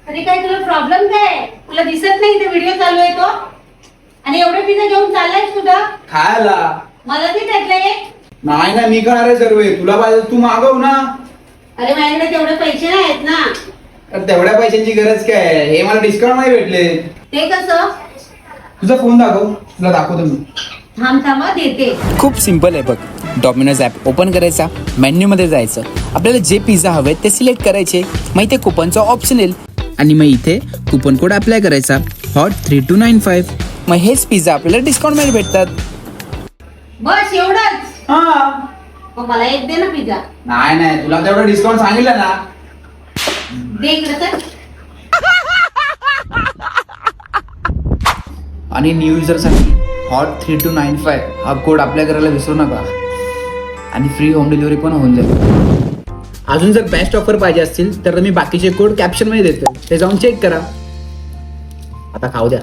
अरे काय तुला प्रॉब्लेम काय? तुला दिसत नाही इथे व्हिडिओ चालू आहे तो? आणि एवढे पिझ्झा घेऊन चाललायस कुठं? खायला मला नाही त्यातलं एक. नाही ना, मी करणार आहे सर्व. तुला पाहिजे तू मागव ना. अरे माझ्याकडे तेवढे पैसे नाही आहेत ना. अरे तेवढ्या पैशांची गरज काय आहे? हे मला डिस्काउंट मध्ये भेटले. ते कसं? तुझा फोन दाखव, तुला दाखवतो मी. थांबा देते. खूप सिंपल आहे बघ. डॉमिनोज ॲप ओपन करायचा, मेन्यूमध्ये जायचं, आपल्याला जे पिझ्झा हवे ते सिलेक्ट करायचे. मग इथे कुपनचा ऑप्शन येईल आणि मग इथे कुपन कोड अप्लाय करायचा, हॉट 3295. मग हेच पिझ्झा आपल्याला डिस्काउंटमध्ये भेटतात. बस एवढंच? हा. मग मला एक दे ना पिझ्झा. नाही नाही, तुला तेवढं डिस्काउंट सांगितलं ना. दे इकडे तर. आणि न्यू युजरसाठी हॉट 3295 हा कोड अप्लाय करायला विसरू नका. आणि फ्री होम डिलिव्हरी पण होऊन जाईल. अजून जर बेस्ट ऑफर पाहिजे असतील तर मी बाकीचे कोड कॅप्शन मध्ये देतो, ते जाऊन चेक करा. आता खाऊ द्या.